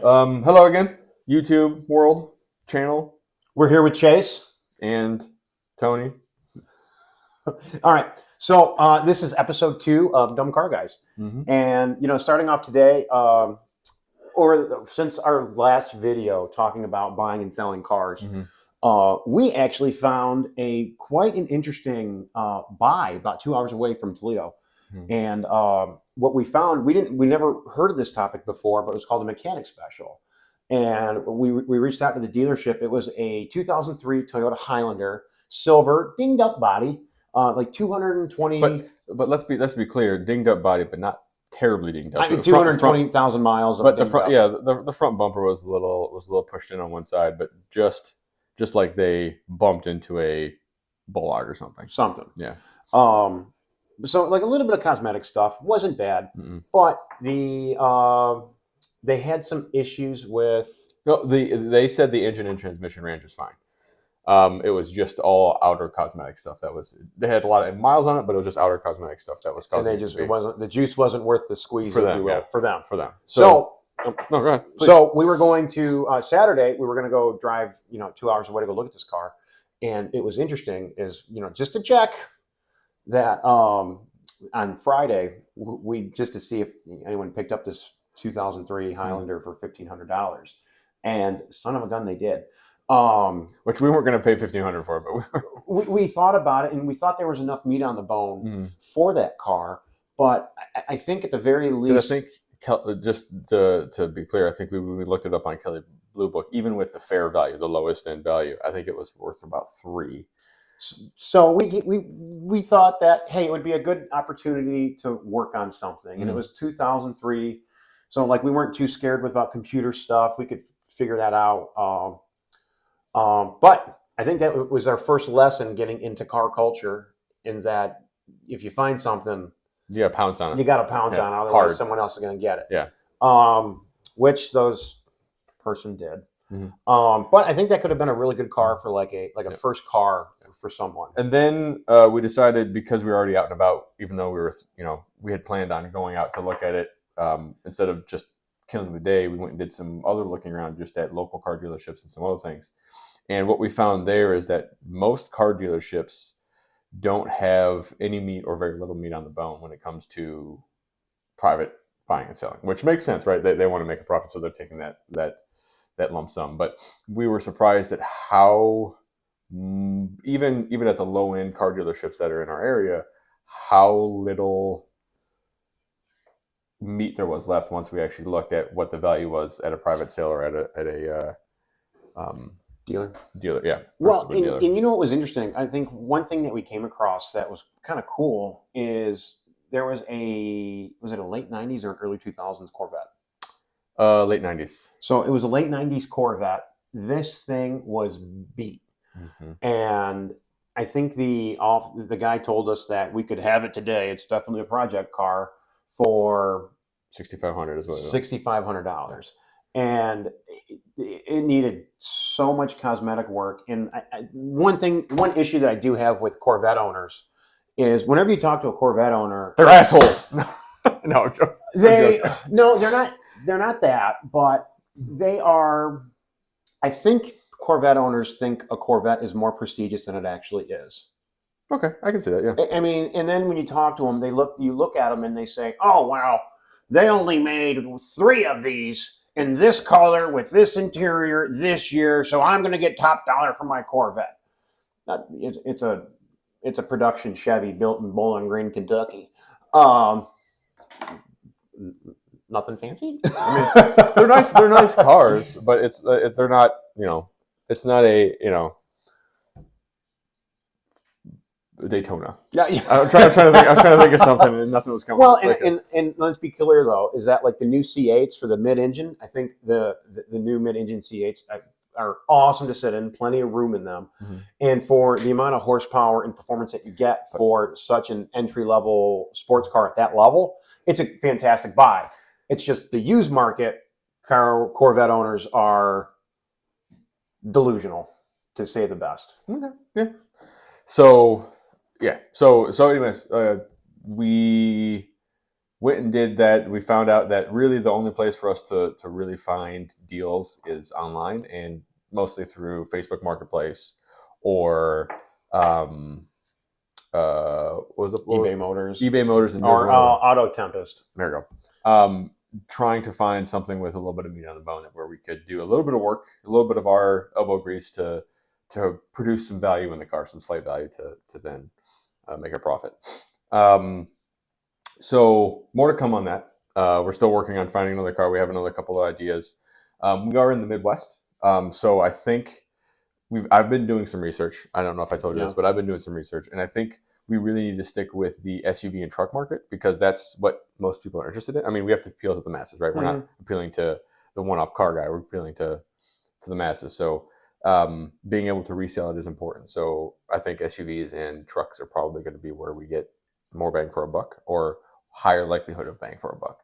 Hello again, YouTube world channel We're here with Chase. and Tony. All right. So this is episode 2 of Dumb Car Guys. Mm-hmm. And, starting off today, or since our last video talking about buying and selling cars, we actually found quite an interesting buy about 2 hours away from Toledo. Mm-hmm. And what we found, we never heard of this topic before, but it was called a mechanic special. And we reached out to the dealership. It was a 2003 Toyota Highlander, silver, dinged up body, like 220. But let's be clear, dinged up body, but not terribly dinged up. I mean, 220,000 miles. But the front, the front bumper was a little pushed in on one side, but just like they bumped into a bollard or something. Yeah. So like a little bit of cosmetic stuff wasn't bad, but they had some issues with. No, they said the engine and transmission ran just fine. It was just all outer cosmetic stuff they had a lot of miles on it, but it was just outer cosmetic stuff that was causing. And the juice wasn't worth the squeeze for them, if you will, yeah. for them. So no, go ahead, please. So we were going to Saturday. We were going to go drive 2 hours away to go look at this car, and it was interesting. Just to check that on Friday just to see if anyone picked up this 2003 Highlander for $1,500, and son of a gun, they did. Which we weren't going to pay $1,500 for, but we thought about it, and we thought there was enough meat on the bone for that car. But I think at the very least, I think just to be clear, I think we looked it up on Kelley Blue Book. Even with the fair value, the lowest end value, I think it was worth about $3. So we thought that, hey, it would be a good opportunity to work on something, and it was 2003. So like we weren't too scared about computer stuff. We could figure that out. But I think that was our first lesson getting into car culture, in that if you find something, you got to pounce on it. You got to pounce on it, otherwise someone else is going to get it. Yeah. Which those person did. But I think that could have been a really good car for like a first car for someone. And then we decided, because we were already out and about, even though we had planned on going out to look at it, instead of just killing the day, we went and did some other looking around just at local car dealerships and some other things. And what we found there is that most car dealerships don't have any meat or very little meat on the bone when it comes to private buying and selling, which makes sense, right? They want to make a profit, so they're taking that lump sum. But we were surprised at how, even at the low end car dealerships that are in our area, how little meat there was left once we actually looked at what the value was at a private sale or at a dealer. Yeah. Well, and you know what was interesting? I think one thing that we came across that was kind of cool is there was was it a late 90s or early 2000s Corvette? Late 90s. So it was a late 90s Corvette. This thing was beat. And I think the guy told us that we could have it today. It's definitely a project car for $6,500 is what it was. $6,500. And it needed so much cosmetic work. And one issue that I do have with Corvette owners is whenever you talk to a Corvette owner, they're assholes. No, I'm joking. No, they're not that, but they are. I think Corvette owners think a Corvette is more prestigious than it actually is. Okay, I can see that. Yeah. I mean, and then when you talk to them, you look at them and they say, "Oh, wow, they only made 3 of these in this color with this interior this year, so I'm going to get top dollar for my Corvette." It's a production Chevy built in Bowling Green, Kentucky. Nothing fancy. I mean, they're nice. They're nice cars, but they're not. It's not a Daytona. Yeah. I was trying to think of something, and nothing was coming. Well, and let's be clear though, is that like the new C8s for the mid-engine? I think the new mid-engine C8s are awesome to sit in, plenty of room in them, and for the amount of horsepower and performance that you get for such an entry-level sports car at that level, it's a fantastic buy. It's just the used market Corvette owners are delusional, to say the best. Okay. Yeah. So anyways, we went and did that. We found out that really the only place for us to really find deals is online, and mostly through Facebook Marketplace or eBay Motors eBay Motors and or Auto Tempest. there you go. Trying to find something with a little bit of meat on the bone where we could do a little bit of work, a little bit of our elbow grease to produce some value in the car, some slight value to then make a profit. So more to come on that. We're still working on finding another car. We have another couple of ideas. We are in the Midwest, so I think I've been doing some research. I don't know if I told you this, but I've been doing some research, and I think we really need to stick with the SUV and truck market because that's what most people are interested in. I mean, we have to appeal to the masses, right? We're not appealing to the one-off car guy. We're appealing to the masses. So being able to resell it is important. So I think SUVs and trucks are probably going to be where we get more bang for a buck or higher likelihood of bang for a buck,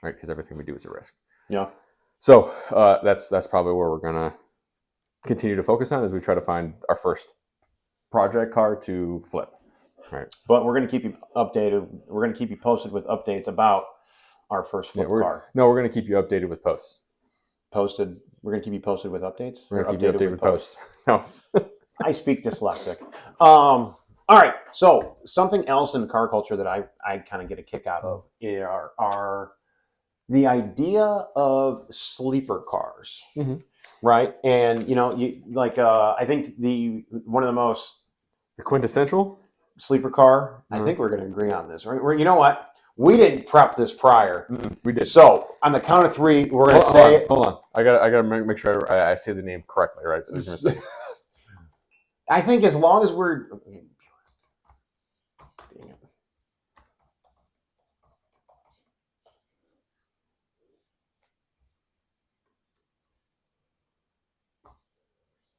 right? Because everything we do is a risk. Yeah. So that's probably where we're going to continue to focus on as we try to find our first project car to flip. Right. But we're going to keep you updated. We're going to keep you posted with updates about our first flip car. No, we're going to keep you updated with posts. We're going to keep you posted with updates. We're going to keep you updated with posts. No, I speak dyslexic. All right. So something else in car culture that I kind of get a kick out of are the idea of sleeper cars, right? And I think one of the most quintessential sleeper car. I think we're going to agree on this, right? You know what? We didn't prep this prior. We did. So on the count of three, we're going to say it. Hold on. I got to make sure I say the name correctly, right? So there's a mistake. I think as long as we're.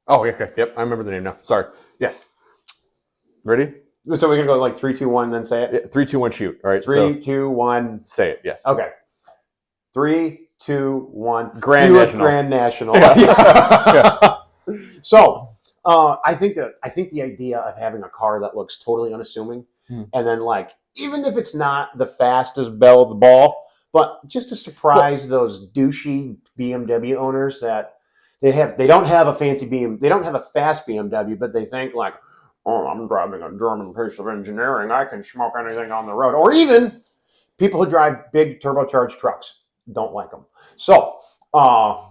Oh, okay. Yep. I remember the name now. Sorry. Yes. Ready? So we're going to go like 3, 2, 1, then say it? Yeah, 3, 2, 1, shoot. All right. 3, 2, 1. Say it. Yes. Okay. 3, 2, 1. Grand National. Grand National. Yeah. So I think the idea of having a car that looks totally unassuming, and then even if it's not the fastest belle of the ball, but just to surprise those douchey BMW owners that they don't have a fancy they don't have a fast BMW, but they think oh, I'm driving a German piece of engineering. I can smoke anything on the road. Or even people who drive big turbocharged trucks don't like them. So that's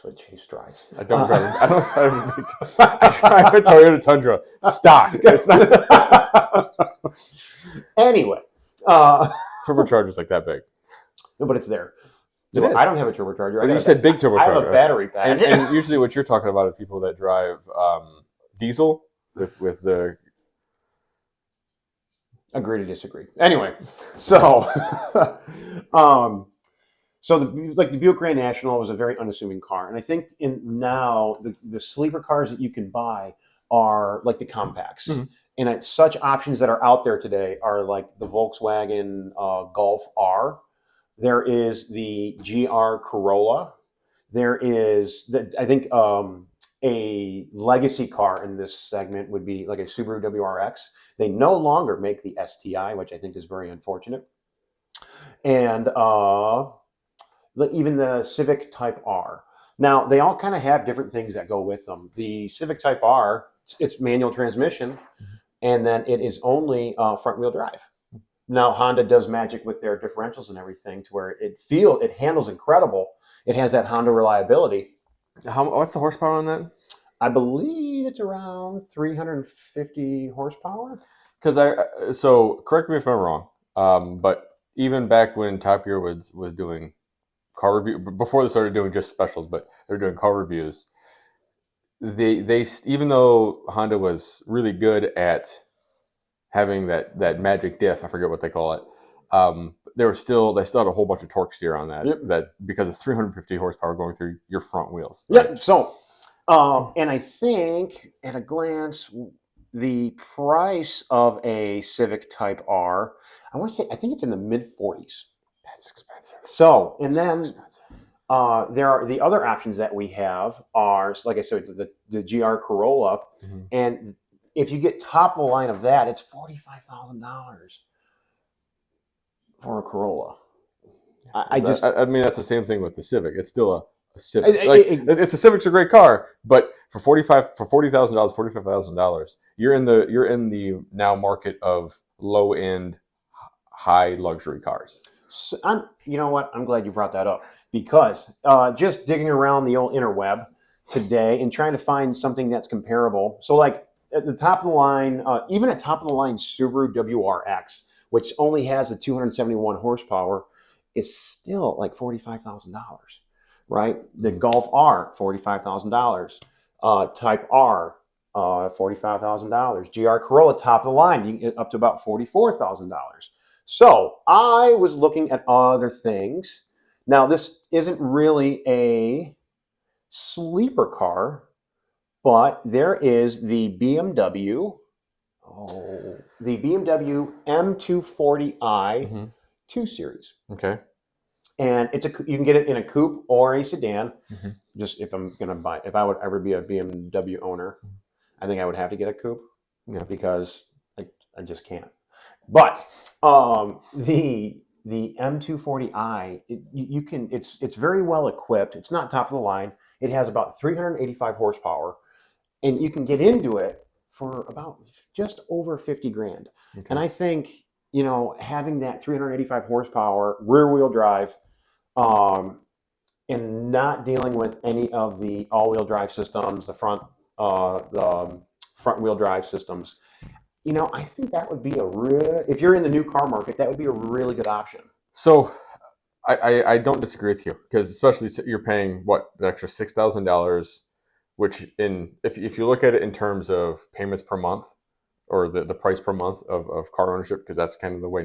what Chase drives. I don't drive. I drive a Toyota Tundra stock. It's not. Anyway, turbocharger's like that big. No, but it's there. It is. I don't have a turbocharger. You said big turbocharger. I have a battery pack. And usually, what you're talking about are people that drive diesel with the. Agree to disagree. Anyway, so so the Buick Grand National was a very unassuming car, and I think now the sleeper cars that you can buy are like the compacts, and such options that are out there today are like the Volkswagen Golf R. There is the GR Corolla. There is I think a legacy car in this segment would be like a Subaru WRX. They no longer make the STI, which I think is very unfortunate. And even the Civic Type R. Now, they all kind of have different things that go with them. The Civic Type R, it's manual transmission, and then it is only front-wheel drive. Now, Honda does magic with their differentials and everything to where it handles incredible. It has that Honda reliability. What's the horsepower on that? I believe it's around 350 horsepower. So correct me if I'm wrong, but even back when Top Gear was doing car review, before they started doing just specials, but they're doing car reviews. They even though Honda was really good at having that magic diff, I forget what they call it. They still had a whole bunch of torque steer on that. Yep. That because of 350 horsepower going through your front wheels. Right? Yeah. So, and I think at a glance, the price of a Civic Type R, I think it's in the mid 40s. That's expensive. So, and then there are the other options that we have are, like I said, the GR Corolla, and if you get top of the line of that, it's $45,000. for a Corolla. I just I mean, that's the same thing with the Civic. It's still a I, Civic. Like I, it's a Civic's a great car, but for $40,000, $45,000, you're in the now market of low end, high luxury cars. So you know what? I'm glad you brought that up because just digging around the old interweb today and trying to find something that's comparable. So, like at the top of the line, even at top of the line Subaru WRX, which only has the 271 horsepower, is still like $45,000, right? The Golf R, $45,000. Type R, $45,000. GR Corolla, top of the line, you can get up to about $44,000. So I was looking at other things. Now, this isn't really a sleeper car, but there is the BMW M240i Mm-hmm. 2 Series. Okay. And you can get it in a coupe or a sedan. Mm-hmm. Just if I would ever be a BMW owner, I think I would have to get a coupe. Yeah. Because I just can't. But the M240i, it's very well equipped. It's not top of the line. It has about 385 horsepower, and you can get into it for about just over 50 grand. Okay. And I think having that 385 horsepower, rear wheel drive, and not dealing with any of the all wheel drive systems, the front wheel drive systems. I think that would be if you're in the new car market, that would be a really good option. So I don't disagree with you because especially you're paying what an extra $6,000, which if you look at it in terms of payments per month or the price per month of car ownership, because that's kind of the way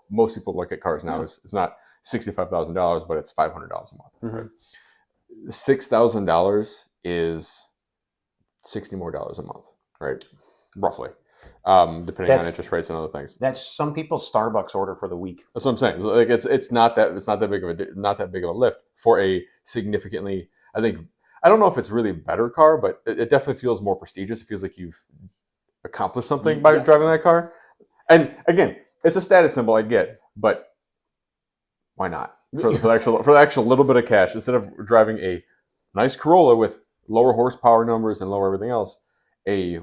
most people look at cars now. It's not $65,000, but it's $500 a month. Mm-hmm. Right? $6,000 is $60 more a month, right? Roughly. Depending on interest rates and other things. That's some people's Starbucks order for the week. That's what I'm saying. Like it's not that big of a lift for a significantly. I don't know if it's really a better car, but it definitely feels more prestigious. It feels like you've accomplished something by driving that car. And again, it's a status symbol, I get, but why not for the actual little bit of cash instead of driving a nice Corolla with lower horsepower numbers and lower everything else, a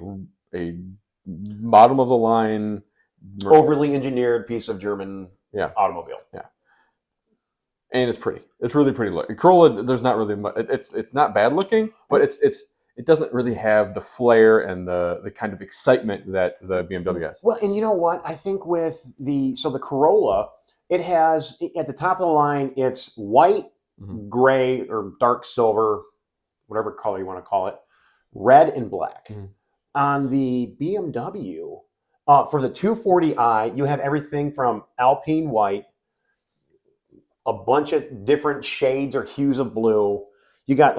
bottom of the line, overly engineered piece of German automobile. Yeah, and it's pretty. It's really pretty. Corolla, there's not really much. It's not bad looking, but it doesn't really have the flair and the kind of excitement that the BMW has. Well, and you know what? I think with the Corolla, it has at the top of the line, it's white, mm-hmm. gray, or dark silver, whatever color you want to call it, red and black. Mm-hmm. On the BMW, for the 240i, you have everything from Alpine white, a bunch of different shades or hues of blue. You got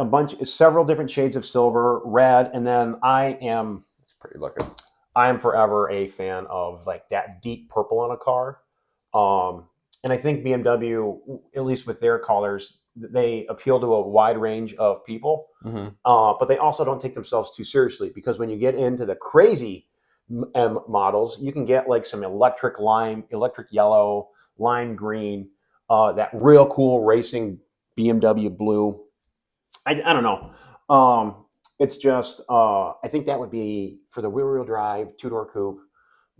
several different shades of silver, red, and then it's pretty looking. I am forever a fan of like that deep purple on a car. And I think BMW, at least with their colors, they appeal to a wide range of people, mm-hmm. But they also don't take themselves too seriously because when you get into the crazy M models, you can get like some electric yellow, lime green, that real cool racing BMW blue. I don't know. It's just I think that would be for the rear wheel drive 2-door coupe,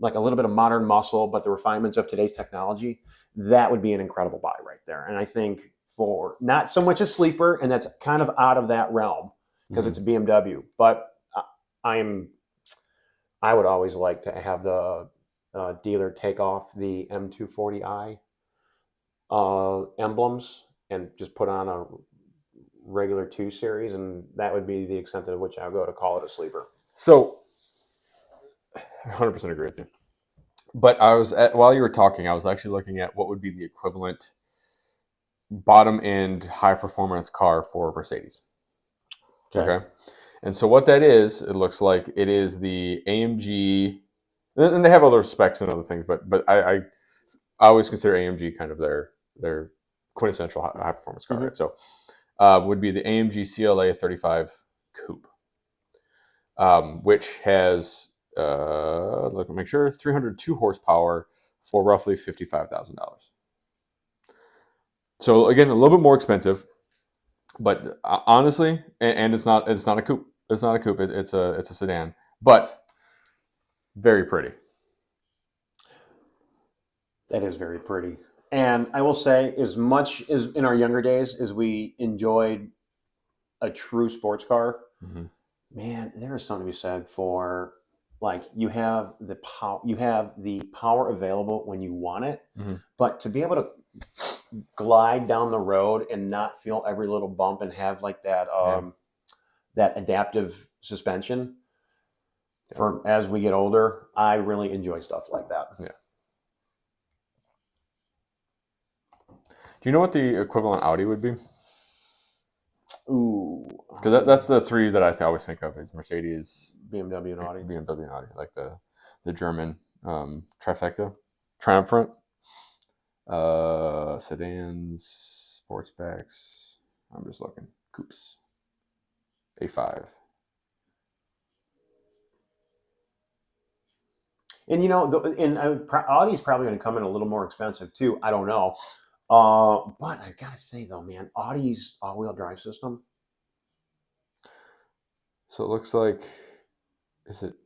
like a little bit of modern muscle, but the refinements of today's technology. That would be an incredible buy right there. And I think for not so much a sleeper, and that's kind of out of that realm because mm-hmm. it's a BMW. But I would always like to have the dealer take off the M240i emblems and just put on a regular 2 Series, and that would be the extent to which I'll go to call it a sleeper. So, 100% agree with you. But while you were talking, I was actually looking at what would be the equivalent bottom end high performance car for Mercedes. Okay. And so what that is, it looks like it is the AMG, and they have other specs and other things, but I always consider AMG kind of their quintessential high performance car, mm-hmm. right? So would be the AMG CLA 35 Coupe, which has make sure 302 horsepower, for roughly $55,000. So again, a little bit more expensive, but honestly, and it's not a coupe. It's not a coupe. It's a sedan, but very pretty. That is very pretty. And I will say, as much as in our younger days as we enjoyed a true sports car, Mm-hmm. man, there is something to be said for like you have the power available when you want it, Mm-hmm. but to be able to glide down the road and not feel every little bump and have like that that adaptive suspension. For as we get older, I really enjoy stuff like that. Yeah. Do you know what the equivalent Audi would be? Ooh, Because that's the three that I always think of is Mercedes, BMW and Audi. BMW and Audi, like the German trifecta, triumvirate, sedans, sportsbacks. I'm just looking. Coupes, A5. And you know, Audi's probably going to come in a little more expensive too. I don't know, but I gotta say though, man, Audi's all-wheel drive system. So it looks like,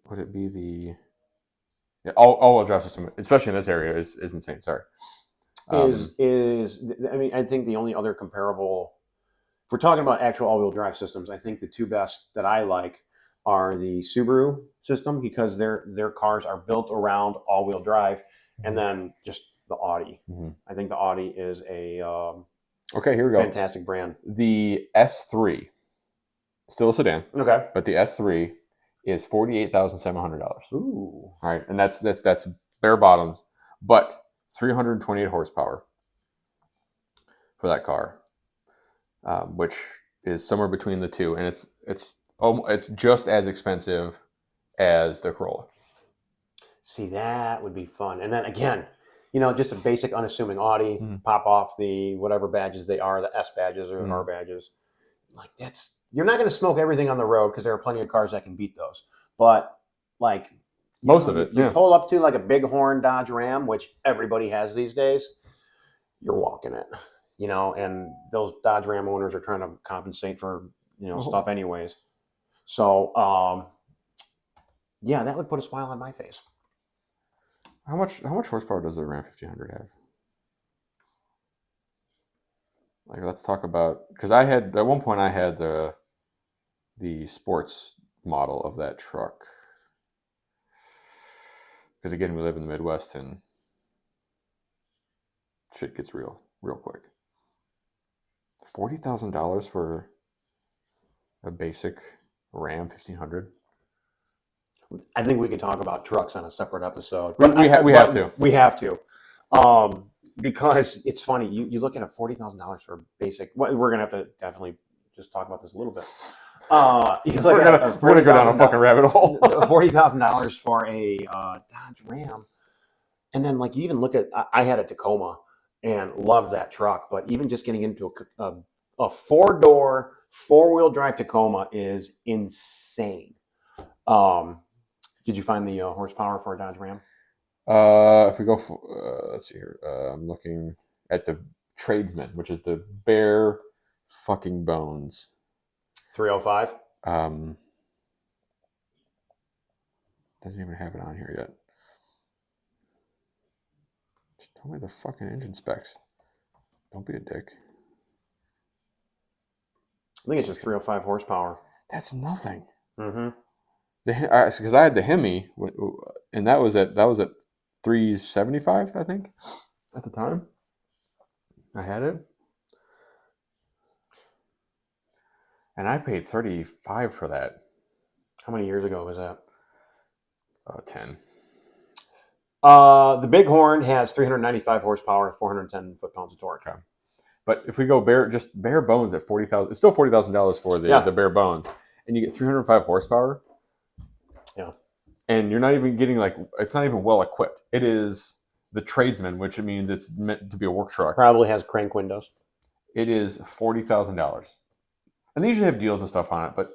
would it be the all-wheel drive system, especially in this area, is insane. Sorry. I mean, I think the only other comparable, if we're talking about actual all-wheel drive systems, I think the two best that I like are the Subaru system because their cars are built around all-wheel drive, and then just the Audi. Mm-hmm. I think the Audi is a okay. Here we go. Fantastic brand. The S3, still a sedan. Okay, but the S3 is $48,700. Ooh, All right, and that's bare bottoms, but 328 horsepower for that car, which is somewhere between the two, and it's just as expensive as the Corolla. see, that would be fun. And then again, you know, just a basic unassuming Audi, Mm-hmm. pop off the whatever badges they are, the S badges or Mm-hmm. R badges. Like you're not going to smoke everything on the road because there are plenty of cars that can beat those. But like most of it, you pull up to like a Bighorn Dodge Ram, which everybody has these days. You're walking it, you know, and those Dodge Ram owners are trying to compensate for stuff anyways. So yeah, that would put a smile on my face. How much horsepower does the Ram 1500 have? Like, let's talk about, because I had at one point I had the sports model of that truck. Because again, we live in the Midwest and shit gets real quick. $40,000 for a basic Ram 1500. I think we could talk about trucks on a separate episode. We have to. We have to. Because it's funny. You look at $40,000 for basic. We're going to have to definitely just talk about this a little bit. We're gonna go down a fucking rabbit hole. $40,000 for a Dodge Ram, and then like you even look at. I had a Tacoma and loved that truck, but even just getting into a 4-door 4-wheel drive Tacoma is insane. Did you find the horsepower for a Dodge Ram? If we go for, let's see here. I'm looking at the Tradesman, which is the bare fucking bones. 305. Doesn't even have it on here yet. Just tell me the fucking engine specs. Don't be a dick. I think it's just 305 horsepower. That's nothing. Mm-hmm. Because I had the Hemi, and that was at 375, I think, at the time. I had it, and I paid $35 for that. How many years ago was that? 10. The Bighorn has 395 horsepower, 410 foot-pounds of torque. Okay. But if we go bare bones at $40,000, it's still $40,000 for the bare bones, and you get 305 horsepower. Yeah. And you're not even getting it's not even well equipped. It is the Tradesman, which means it's meant to be a work truck. Probably has crank windows. It is $40,000, and they usually have deals and stuff on it, but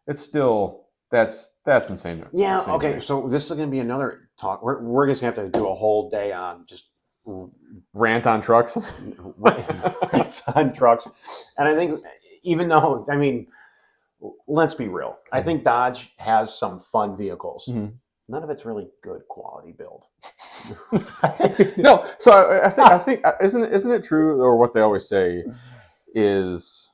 it's still That's insane. Yeah. Insane to Okay. me. So this is going to be another talk. We're just going to have to do a whole day on just Rant on trucks. rants on trucks, and I think even though I mean, let's be real. I think Dodge has some fun vehicles. Mhm. None of it's really good quality build. No, so I think isn't it true, or what they always say is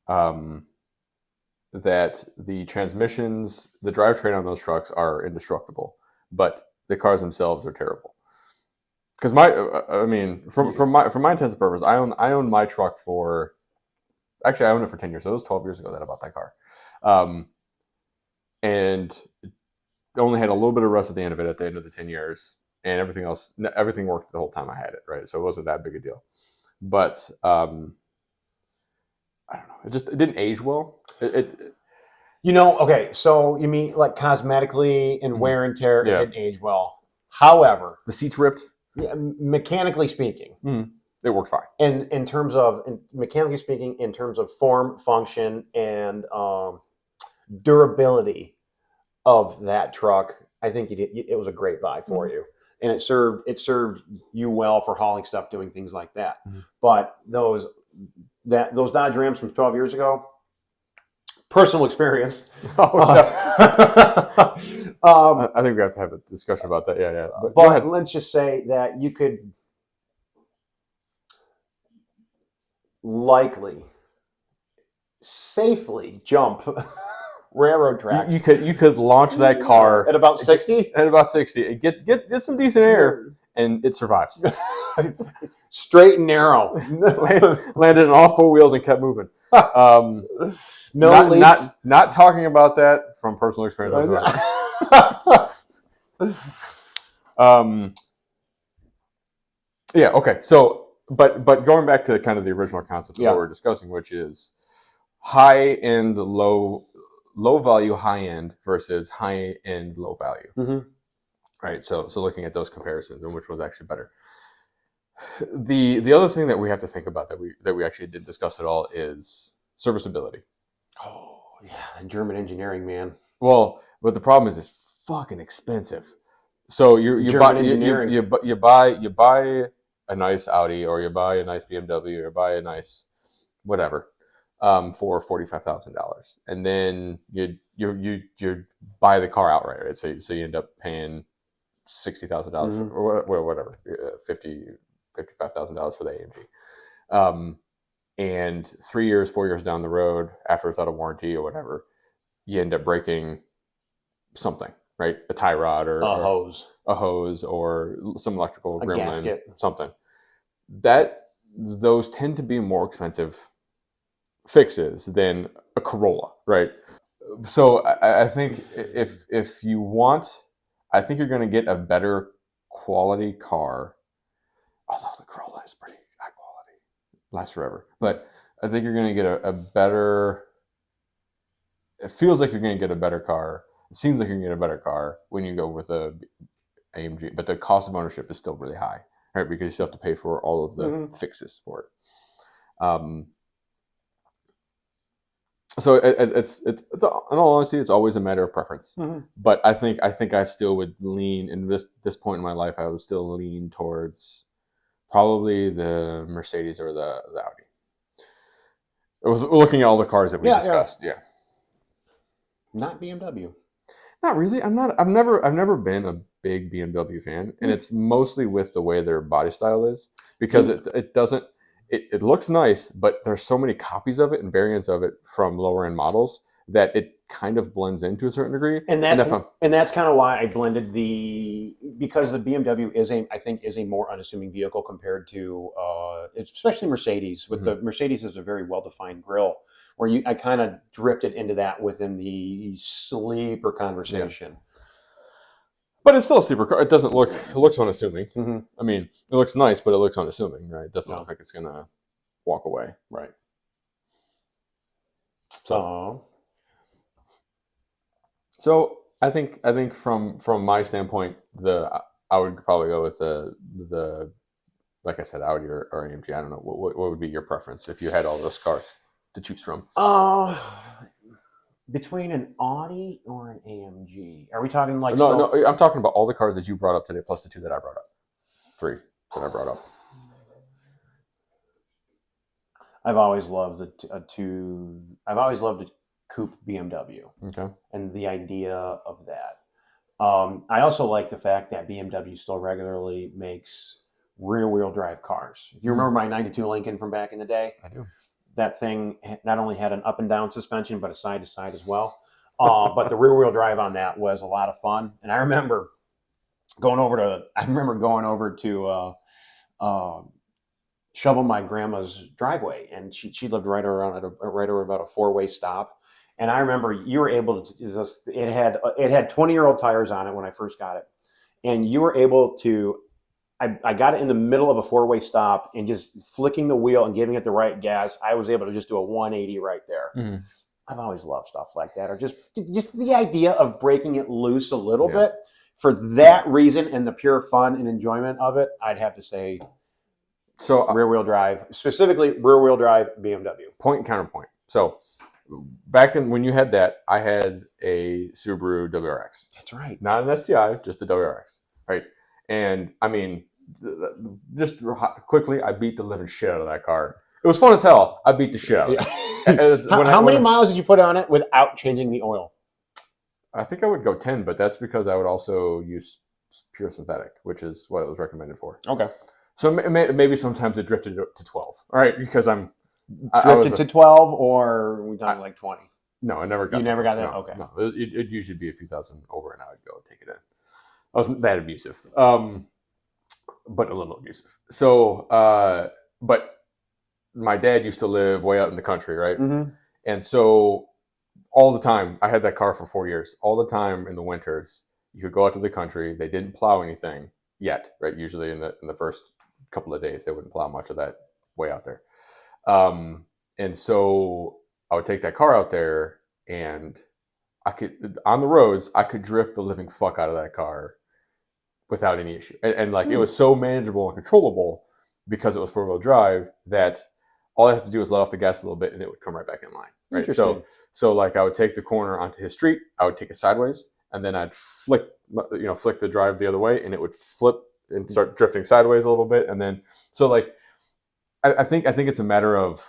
that the transmissions, the drivetrain on those trucks are indestructible, but the cars themselves are terrible. Because I mean, from my intents and purpose, I own my truck for, actually I owned it for 10 years. So it was 12 years ago that I bought that car, and it only had a little bit of rust at the end of it at the end of the 10 years, and everything worked the whole time I had it, right? So it wasn't that big a deal. But I don't know, it didn't age well. Okay, so you mean like cosmetically and wear and tear, Yeah. it didn't age well. However, The seats ripped. mechanically speaking, It worked fine. in terms of mechanically speaking, in terms of form, function, and durability of that truck, I think it was a great buy for you, and it served you well for hauling stuff, doing things like that. But those Dodge Rams from 12 years ago, personal experience. I think we have to have a discussion about that. Yeah. But let's just say that you could likely safely jump railroad tracks. You could launch that car at about 60. At about 60, and get some decent air, and it survives. Straight and narrow. Landed on all four wheels and kept moving. No leaks. Not talking about that from personal experience whatsoever. Yeah. Okay. So, but going back to kind of the original concept of what we're discussing, which is high end, low value, high end versus high end, low value. Right. So looking at those comparisons and which one's actually better. The other thing that we have to think about that we actually didn't discuss at all is serviceability. Oh yeah, German engineering, man. Well, but the problem is it's fucking expensive. So you buy a nice Audi, or you buy a nice BMW, or buy a nice whatever for $45,000, and then you buy the car outright, right? So you end up paying $60,000 or whatever, $55,000 for the AMG. And 3 years, 4 years down the road, after it's out of warranty or whatever, you end up breaking something, right? A tie rod or a hose, or some electrical gremlin, gasket, something. Those tend to be more expensive fixes than a Corolla, right? So I think if you want, I think you're going to get a better quality car. Although the Corolla is pretty high quality, lasts forever. But I think you're going to get a better. It feels like you're going to get a better car. It seems like you're going to get a better car when you go with a AMG, but the cost of ownership is still really high, right? Because you still have to pay for all of the fixes for it. So it's in all honesty, it's always a matter of preference. But I think I still would lean, in this point in my life, I would still lean towards probably the Mercedes or the Audi. I was looking at all the cars that we discussed. Yeah. Not BMW. Not really. I've never been a big BMW fan, and it's mostly with the way their body style is, because it looks nice, but there's so many copies of it and variants of it from lower end models that it kind of blends into a certain degree. And that's kind of why I blended because the BMW is a more unassuming vehicle compared to especially Mercedes. With the Mercedes is a very well defined grille, where I kind of drifted into that within the sleeper conversation. Yeah. But it's still a sleeper car. It looks unassuming. I mean, it looks nice, but it looks unassuming, right? It doesn't look like it's gonna walk away, right? So I think from my standpoint, I would probably go with the like I said, Audi or AMG. I don't know what would be your preference if you had all those cars to choose from. Between an Audi or an AMG, are we talking like No, no, I'm talking about all the cars that you brought up today, plus the two that I brought up. Three that I brought up. I've always loved I've always loved a coupe BMW Okay. and the idea of that. I also like the fact that BMW still regularly makes rear-wheel drive cars. If you remember my '92 Lincoln from back in the day, I do. that thing not only had an up and down suspension, but a side to side as well. But the rear wheel drive on that was a lot of fun. And I remember going over to shovel my grandma's driveway, and she lived right over about a 4-way stop. And I remember you were able to. It had 20-year-old tires on it when I first got it, and you were able to. I got it in the middle of a 4-way stop, and just flicking the wheel and giving it the right gas, I was able to just do a 180 right there. Mm-hmm. I've always loved stuff like that, or just the idea of breaking it loose a little bit. For that reason and the pure fun and enjoyment of it, I'd have to say so rear-wheel drive, specifically rear-wheel drive BMW. Point and counterpoint. So back in when you had that, I had a Subaru WRX. That's right. Not an STI, just a WRX. Right. And I mean, just quickly, I beat the living shit out of that car. It was fun as hell. I beat the shit out of it. How many miles did you put on it without changing the oil? I think I would go 10, but that's because I would also use pure synthetic, which is what it was recommended for. Okay. So maybe sometimes it drifted to 12. All right, because drifted to 12, or we talking like 20? No, I never got. You never got that? No, okay. No, it'd usually be a few thousand over, and I would go take it in. I wasn't that abusive, but a little abusive. So, but my dad used to live way out in the country, right? Mm-hmm. And so all the time, I had that car for 4 years. All the time in the winters, you could go out to the country. They didn't plow anything yet, right? Usually in the first couple of days, they wouldn't plow much of that way out there. And so I would take that car out there, and I could, on the roads, I could drift the living fuck out of that car without any issue. And like, it was so manageable and controllable because it was 4-wheel drive that all I have to do is let off the gas a little bit and it would come right back in line. Right. So like I would take the corner onto his street, I would take it sideways, and then I'd flick the drive the other way, and it would flip and start drifting sideways a little bit. And then, so like, I think it's a matter of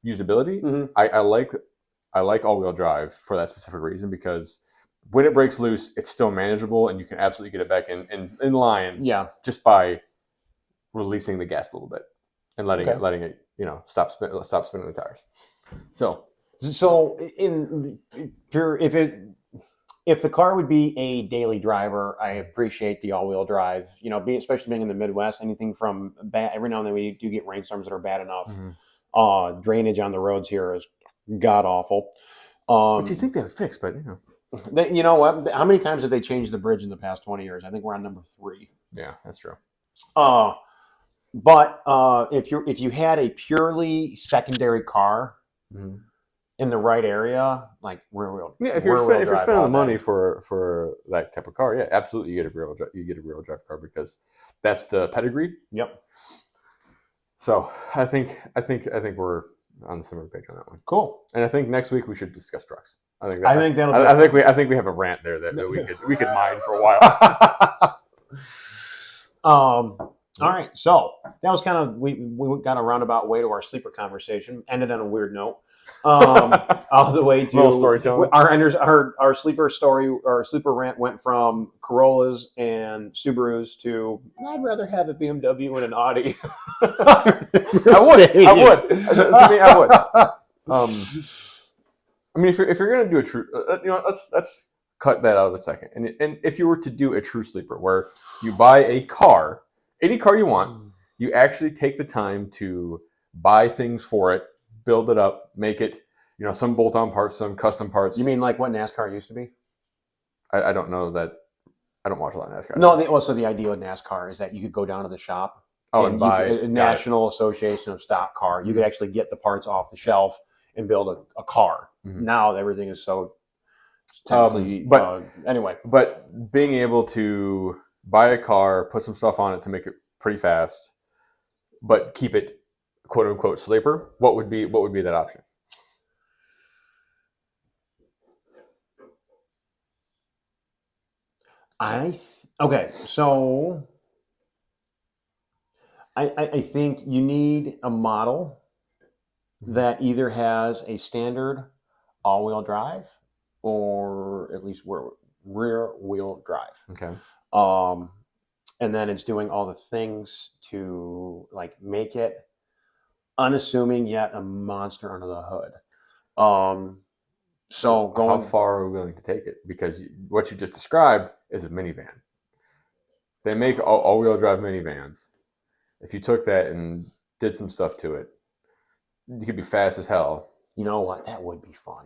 usability. Mm-hmm. I like all-wheel drive for that specific reason, because when it breaks loose, it's still manageable, and you can absolutely get it back in line. Yeah. Just by releasing the gas a little bit and letting it stop spinning the tires. So if the car would be a daily driver, I appreciate the all-wheel drive. Especially being in the Midwest, anything from bad. Every now and then we do get rainstorms that are bad enough. Mm-hmm. Drainage on the roads here is god awful. Which you think they would fix, but you know what? How many times have they changed the bridge in the past 20 years? I think we're on number 3. Yeah, that's true. But if you had a purely secondary car. Mm-hmm. In the right area, like rear-wheel. Yeah, if you're spending the money for that type of car, yeah, absolutely, you get a rear-wheel drive car, because that's the pedigree. Yep. So I think we're on the similar page on that one. Cool. And I think next week we should discuss trucks. I think we have a rant there that we could mine for a while. All right, so that was kind of we got a roundabout way to our sleeper conversation. Ended on a weird note. All the way to storytelling. Our sleeper story, our sleeper rant went from Corollas and Subarus to I'd rather have a BMW and an Audi. I would. I mean, if you're gonna do a true, let's cut that out of a second. And if you were to do a true sleeper, where you buy a car, any car you want, you actually take the time to buy things for it, build it up, make it, some bolt-on parts, some custom parts. You mean like what NASCAR used to be? I don't know that. I don't watch a lot of NASCAR. No, also the idea of NASCAR is that you could go down to the shop and buy a National Association of Stock Car. You could actually get the parts off the shelf and build a car. Mm-hmm. Now everything is so technically. Anyway, but being able to buy a car, put some stuff on it to make it pretty fast, but keep it quote unquote sleeper, what would be that option? Okay, so I think you need a model that either has a standard all-wheel drive or at least rear-wheel drive. Okay. Um, and then it's doing all the things to like make it unassuming yet a monster under the hood. So how going, far are we willing to take it? Because what you just described is a minivan. They make all-wheel drive minivans. If you took that and did some stuff to it, you could be fast as hell. you know what? That would be fun.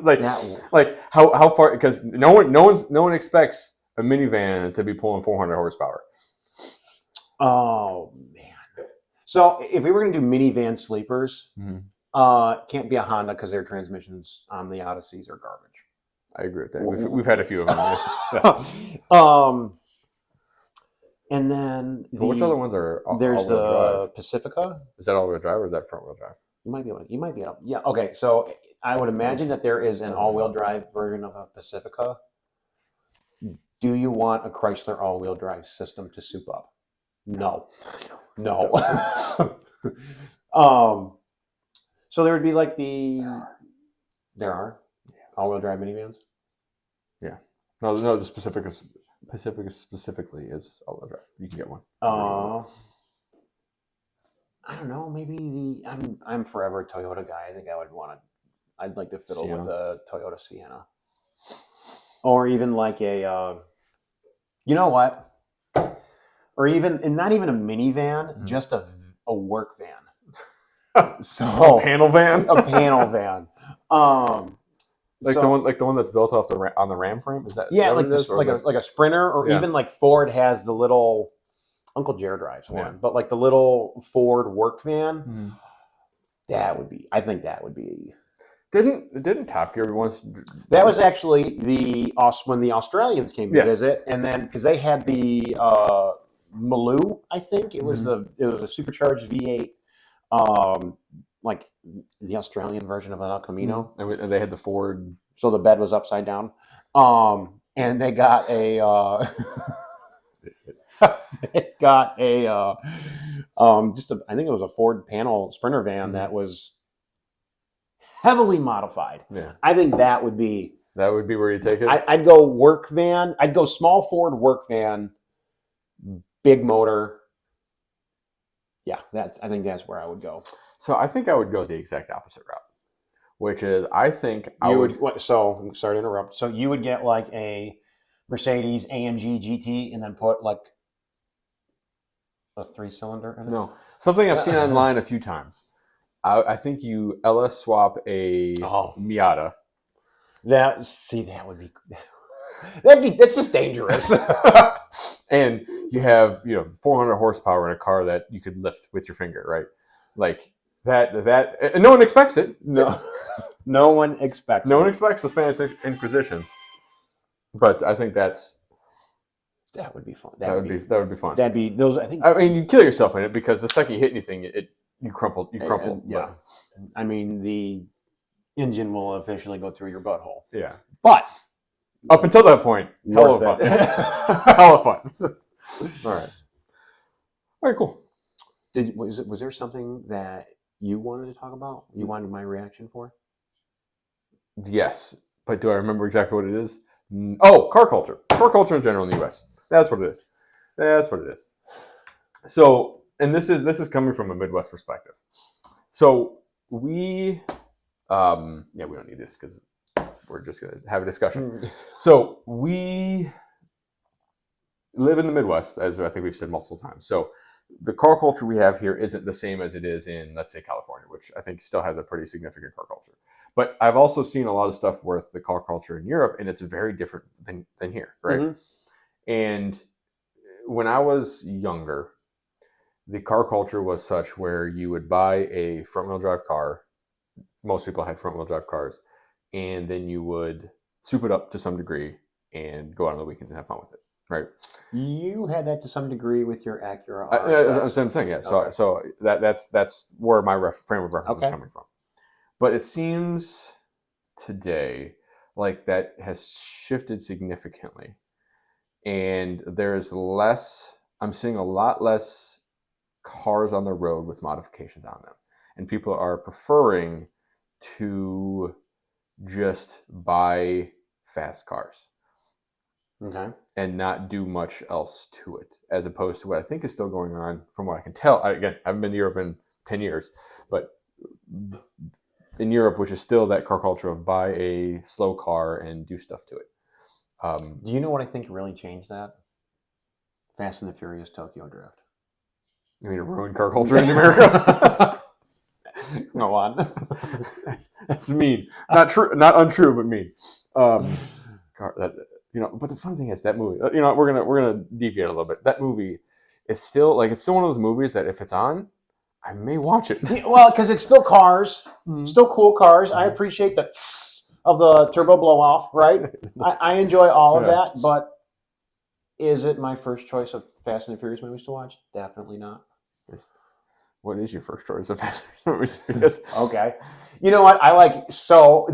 like, That like how far? Because no one expects a minivan to be pulling 400 horsepower. Oh man. So if we were going to do minivan sleepers, can't be a Honda because their transmissions on the Odysseys are garbage. I agree with that. We've had a few of them. Yeah. And then which other ones are there's all-wheel the drive? Pacifica. Is that all-wheel drive or is that front-wheel drive? You might be able. Yeah. Okay. So I would imagine that there is an all-wheel drive version of a Pacifica. Do you want a Chrysler all-wheel drive system to soup up? No. So there would be like there are all-wheel drive minivans. Yeah. No. The Pacifica specifically is all-wheel drive. You can get one. I don't know. Maybe I'm forever a Toyota guy. I think I'd like to fiddle Sienna. with a Toyota Sienna, or even like a, you know what, or even and not even a minivan, just a work van. So a panel van. a panel van. The one that's built off on the Ram frame. Is that like a Sprinter, or even like Ford has the little. Uncle Jared drives one, but like the little Ford work van, that would be. I think that would be. Didn't Top Gear once? That was actually when the Australians came to visit, and then because they had the Maloo, I think it was a supercharged V8, like the Australian version of an El Camino, and they had the Ford. So the bed was upside down, and they got a. It got a I think it was a Ford panel Sprinter van that was heavily modified. Yeah, I think that would be where you take it. I'd go work van. I'd go small Ford work van, big motor. Yeah, I think that's where I would go. So I think I would go the exact opposite route, which is I think So sorry to interrupt. So you would get like a Mercedes AMG GT and then put like a 3-cylinder in it? No. Something I've seen online a few times. I think you LS swap a Miata. That would be that's just dangerous. And you have 400 horsepower in a car that you could lift with your finger, right? Like that and no one expects it. No one expects one expects the Spanish Inquisition. But I think that would be fun. That would be fun. That'd be those. I think. I mean, you kill yourself in it because the second you hit anything, you crumple. Yeah. I mean, the engine will officially go through your butthole. Yeah. But up until that point, hell of fun. Hell of fun. All right. All right. Cool. Was there something that you wanted to talk about? You wanted my reaction for? Yes, but do I remember exactly what it is? Oh, car culture. Car culture in general in the U.S. That's what it is. So, and this is coming from a Midwest perspective. So we don't need this because we're just going to have a discussion. So we live in the Midwest, as I think we've said multiple times. So the car culture we have here isn't the same as it is in, let's say, California, which I think still has a pretty significant car culture. But I've also seen a lot of stuff with the car culture in Europe, and it's very different than here, right? Mm-hmm. And when I was younger, the car culture was such where you would buy a front-wheel drive car. Most people had front-wheel drive cars. And then you would soup it up to some degree and go out on the weekends and have fun with it, right? You had that to some degree with your Acura RSX. I'm saying, yeah. Okay. So that's where my frame of reference is coming from. But it seems today like that has shifted significantly. and there's less. I'm seeing a lot less cars on the road with modifications on them, and people are preferring to just buy fast cars Okay. and not do much else to it, as opposed to what I think is still going on, from what I can tell. Again, I haven't been to Europe in 10 years, but in Europe, which is still that car culture of buy a slow car and do stuff to it. Do you know what I think really changed that? Fast and the Furious Tokyo Drift. You mean to ruin car culture in America? Go on. that's mean. Not true. Not untrue, but mean. That, but the funny thing is that movie. We're gonna deviate a little bit. That movie is still like, it's still one of those movies that if it's on, I may watch it. Well, because it's still cars, still cool cars. I appreciate the of the turbo blow off, right? I enjoy all of that, but is it my first choice of Fast and the Furious movies to watch? Definitely not. What is your first choice of Fast and Furious movies? Okay. You know what? I like, so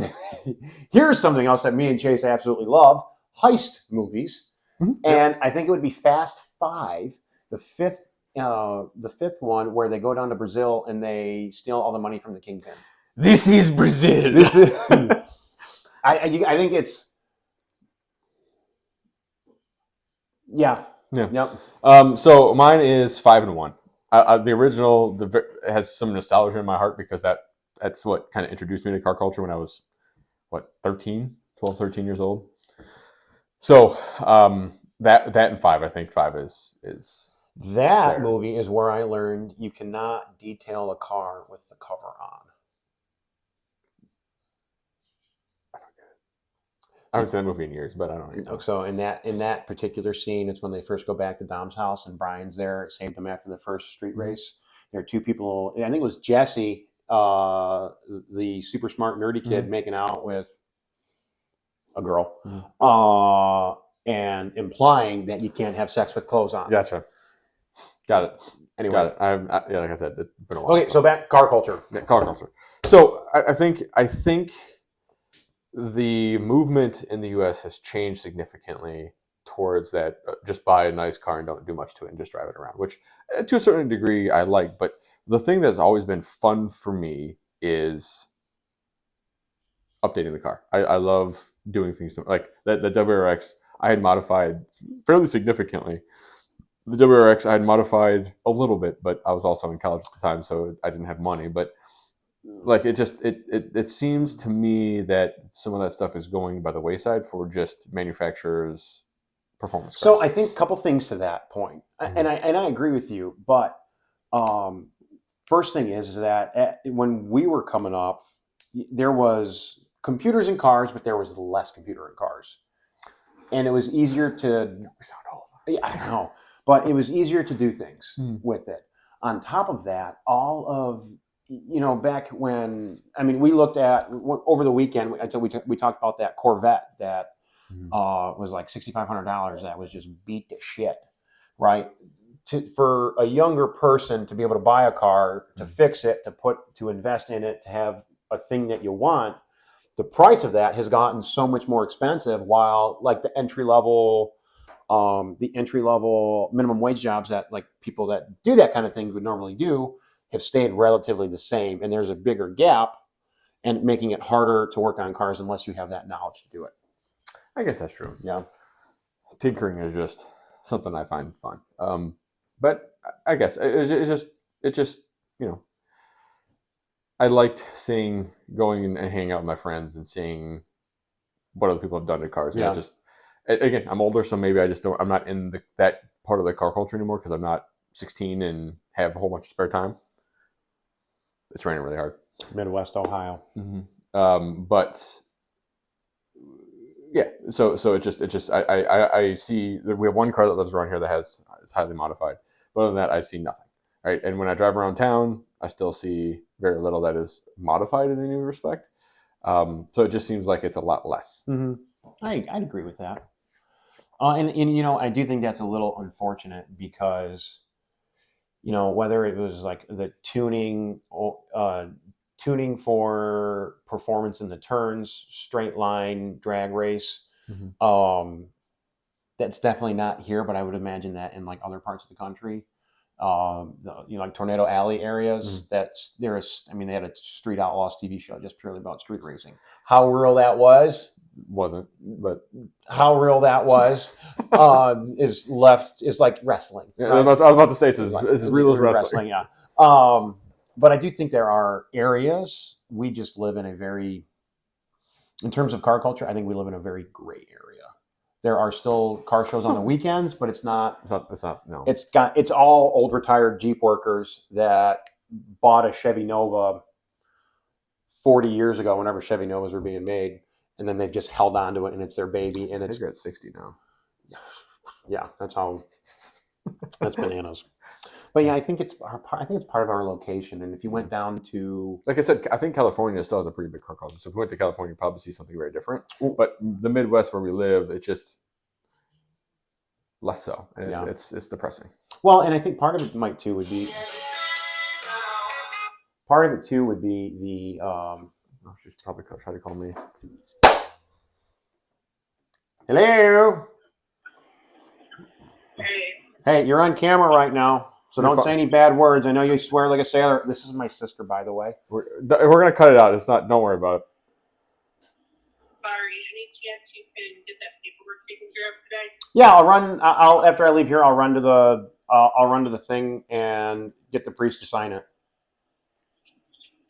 here's something else that me and Chase absolutely love: heist movies. Mm-hmm. And I think it would be Fast Five, the fifth one, where they go down to Brazil and they steal all the money from the kingpin. This is Brazil. This is. I think it's. Yeah. Yeah. Yep. So mine is 5 and 1. The original has some nostalgia in my heart because that's what kind of introduced me to car culture when I was 13 years old. So that and 5, I think 5 is that there. movie is where I learned you cannot detail a car with the cover on. I haven't seen that movie in years, but I don't know. So in that particular scene, it's when they first go back to Dom's house and Brian's there. It saved him after the first street race. There are two people. I think it was Jesse, the super smart nerdy kid, making out with a girl, and implying that you can't have sex with clothes on. Gotcha. Got it. Anyway, got it. Like I said, it's been a while. Okay, so back car culture. Yeah, car culture. So I think the movement in the U.S. has changed significantly towards that. Just buy a nice car and don't do much to it and just drive it around, which to a certain degree I like. But the thing that's always been fun for me is updating the car. I love doing things like the WRX I had modified fairly significantly. The WRX I had modified a little bit, but I was also in college at the time, so I didn't have money. But like it seems to me that some of that stuff is going by the wayside for just manufacturers' performance cars. So I think a couple things to that point, and I agree with you. But first thing is that when we were coming up, there was computers in cars, but there was less computer in cars, and it was easier to. We sound old. Yeah, I know, but it was easier to do things with it. On top of that, all of back when, we looked at over the weekend. We talked about that Corvette that was like $6,500. That was just beat to shit, right? For a younger person to be able to buy a car, to fix it, to invest in it, to have a thing that you want, the price of that has gotten so much more expensive. While like the entry level minimum wage jobs that like people that do that kind of thing would normally do have stayed relatively the same, and there's a bigger gap, and making it harder to work on cars unless you have that knowledge to do it. I guess that's true. Yeah, tinkering is just something I find fun. But I guess it just I liked going and hanging out with my friends and seeing what other people have done to cars. Yeah. Again, I'm older, so maybe I'm not in that part of the car culture anymore because I'm not 16 and have a whole bunch of spare time. It's raining really hard. Midwest Ohio. Mm-hmm. But yeah, so it just I see that we have one car that lives around here that is highly modified. But other than that, I see nothing. Right, and when I drive around town, I still see very little that is modified in any respect. So it just seems like it's a lot less. Mm-hmm. I'd agree with that. And I do think that's a little unfortunate because, whether it was like the tuning for performance in the turns, straight line, drag race, That's definitely not here, but I would imagine that in like other parts of the country, like Tornado Alley areas. I mean, they had a Street Outlaws TV show just purely about street racing. How real that was, Wasn't, but how real that was, is like wrestling. yeah, Right? I was about to say it's as real as wrestling. Yeah. But I do think there are areas we just live in in terms of car culture, I think we live in a very gray area. There are still car shows on the weekends, but it's not. It's not. No. It's all old retired Jeep workers that bought a Chevy Nova 40 years ago, whenever Chevy Novas were being made, and then they've just held on to it, and it's their baby, and I it's think you're at 60 now. yeah, that's bananas. But yeah, I think it's part of our location, and if you went down to, Like I said, I think California still has a pretty big car culture. So if we went to California, you'd probably see something very different. But the Midwest where we live, it's just less so. And it's depressing. well, and I think part of it would be the Oh, she's probably trying to call me. hello. Hey, Hey, you're on camera right now, so You're don't fine. say any bad words. I know you swear like a sailor. This is my sister, by the way. We're gonna cut it out. It's not. Don't worry about it. sorry, any chance you can get that paperwork taken care of today? Yeah, I'll run. I'll after I leave here, I'll run to the thing and get the priest to sign it.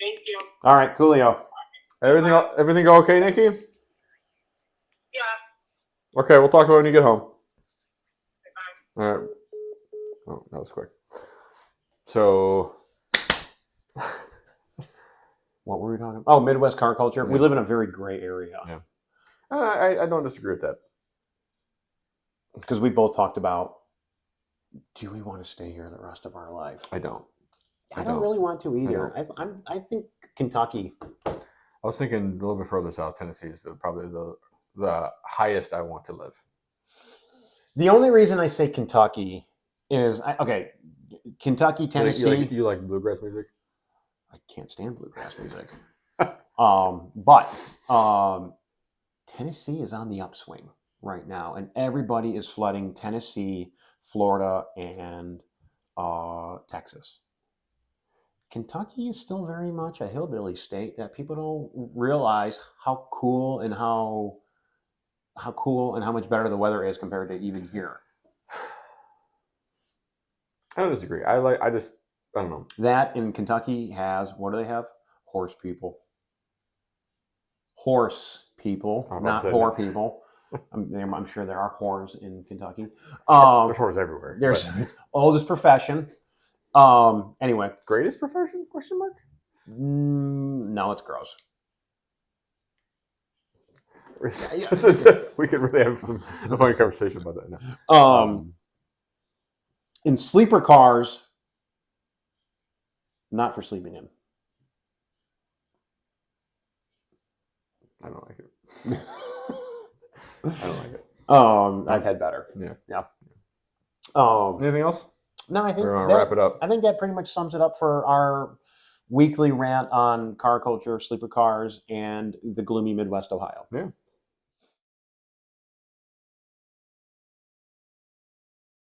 Thank you. All right, coolio. Everything go okay, Nikki? Yeah, Okay, we'll talk about it when you get home. bye. All right. Oh, that was quick. So, What were we talking about? Oh, Midwest car culture. We Yeah. live in a very gray area Yeah. I don't disagree with that. because we both talked about, do we want to stay here the rest of our life? I don't. I don't really want to either. don't. I think Kentucky. I was thinking a little bit further south. Tennessee is probably the highest I want to live. The only reason I say Kentucky is Kentucky, Tennessee. You like bluegrass music? I can't stand bluegrass music. But Tennessee is on the upswing right now, and everybody is flooding Tennessee, Florida, and Texas. Kentucky is still very much a hillbilly state that people don't realize how cool and how much better the weather is compared to even here. I don't disagree. I don't know. That in Kentucky has, what do they have? Horse people. Horse people, I'm about not to say whore that. people. I'm sure there are whores in Kentucky. There's horses everywhere. There's but oldest profession. Anyway, greatest profession? Question mark. no, it's gross. We could really have a funny conversation about that now. In sleeper cars, not for sleeping in. I don't like it. I don't like it. I've had better. Yeah. Yeah. Anything else? No, I think We're gonna wrap it up. I think that pretty much sums it up for our weekly rant on car culture, sleeper cars, and the gloomy Midwest Ohio. Yeah.